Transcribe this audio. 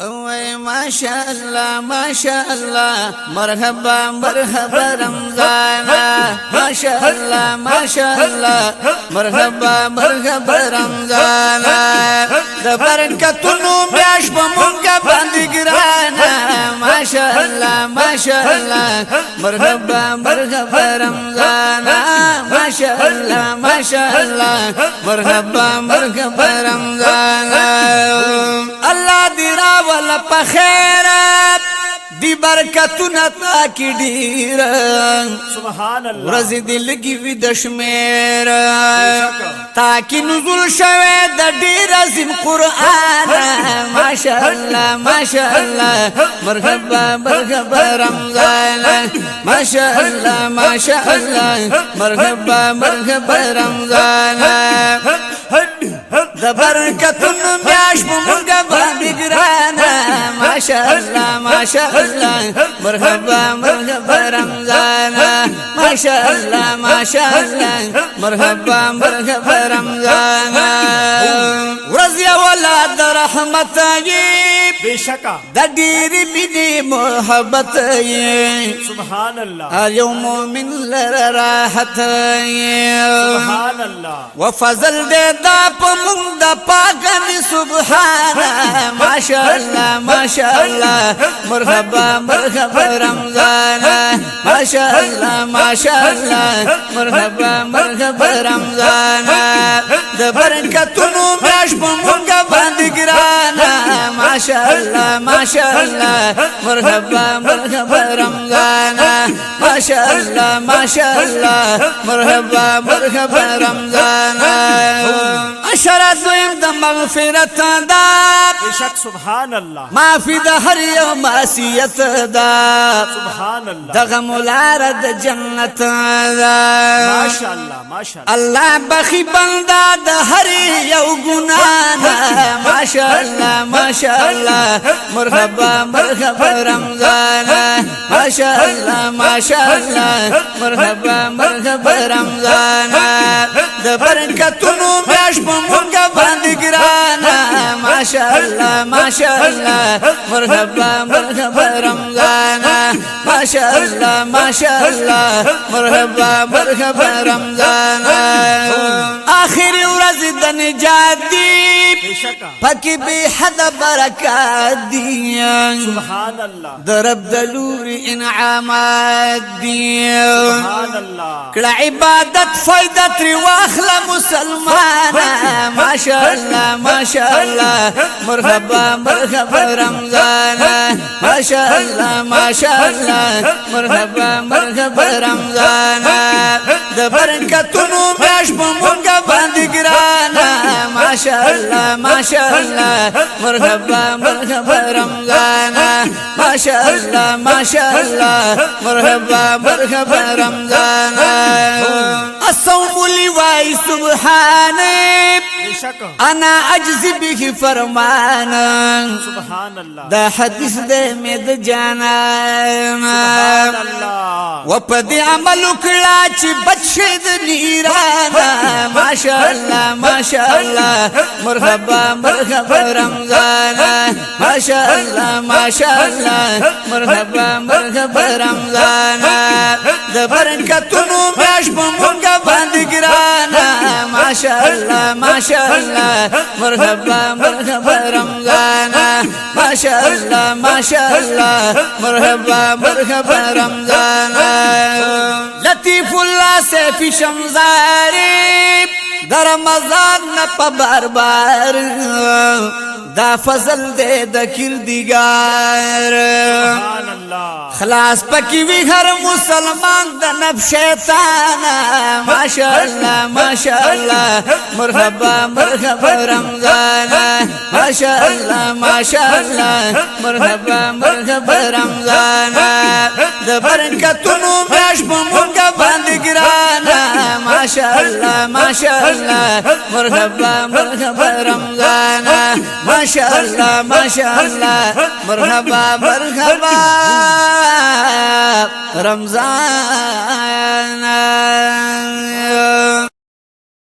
اوه ماشاءالله ماشاءالله مرحبا مرحبا رمضان ماشاءالله ماشاءالله مرحبا مرحبا رمضان د برکتونو میاش په مونږه باندې ګرانا ماشاءالله ماشاءالله مرحبا مرحبا رمضان ماشاءالله ماشاءالله مرحبا مرحبا رمضان الله دی را ولا پخیرت دی برکتونه تا کی ډیر سبحان الله ورځ دی لګي وی د شمیر تا کی نزول شوه د ډیر عظیم قران ماشاءالله ماشاءالله مرحبا مرحبا رمضان ماشاءالله ماشاءالله مرحبا مرحبا رمضان د برکتونو میاش په مونږه باندې ګرانا ماشاءالله ماشاءالله مرحبا مرحبا رمضان ماشاءالله ماشاءالله مرحبا مرحبا رمضان ورځ ولاد رحمت یې بشکا د ډېر مینې محبت یې سبحان الله اليوم من لر راحت یې سبحان الله وفضل دې دا په مونږ د پاکن سبحان ماشاءالله ماشاءالله مرحبا مرحبا رمضان ماشاءالله ماشاءالله مرحبا مرحبا رمضان د برکتونو میاش په مونږ باندې ګرانا ماشاءالله ماشاءالله مرحبا مرحبا رمضان ماشاءالله ماشاءالله مرحبا مرحبا رمضان اشرت دویم د مغفرت دا بشک سبحان الله معافی د هر یو معصیت دا سبحان الله دغه مولار د جنت دا ماشاء الله ماشاء الله الله بخي بندا د هر یو ګناه ماشاءالله ماشاءالله مرحبا مرحبا رمضان ماشاءالله ماشاءالله مرحبا مرحبا رمضان د برکتونو میاش په مونږه باندې ګرانا ماشاءالله ماشاءالله مرحبا مرحبا رمضان ماشاءالله ماشاءالله مرحبا مرحبا رمضان آخر ورځ د نجات دی بشکا پکې به حد برکات دی سبحان الله د رب د لور انعامات دی سبحان الله کړه عبادت فائدہ تر واخله مسلمان ماشاءالله ماشاءالله مرحبا مرحبا رمضان ماشاءالله ماشاءالله مرحبا مرحبا رمضان د برکتونو میاش په مونږه باندې ګرانا ماشاءالله ماشاءالله مرحبا مرحبا رمضان ماشاءالله ماشاءالله مرحبا مرحبا رمضان الصوم لواي سبحانه بشکا انا اجزي به فرمانا سبحان الله دا حدیث دې مې د جانا سبحان الله وپدې عمل وکړه چې بچې د نیرانا ماشاءالله ماشاءالله مرحبا مرحبا رمضان ماشاءالله ماشاءالله مرحبا مرحبا رمضان د برکتونو میاش په مونږه باندې ګرانا ماشاءالله ماشاءالله مرحبا مرحبا رمضان ماشاءالله ماشاءالله مرحبا مرحبا رمضان لطیف الله سیفی شمزاری در رمضان نه په بار بار دا فضل دې د کردګار سبحان الله خلاص پکې وی هر مسلمان د نفس شیطان ماشاءالله ماشاءالله مرحبا مرحبا رمضان ماشاءالله ماشاءالله مرحبا مرحبا رمضان د برکتونو میاش په مونږه باندې ګرانا ماشاءالله ماشاءالله مرحبا مرحبا رمضان ماشاءالله ماشاءالله مرحبا مرحبا رمضان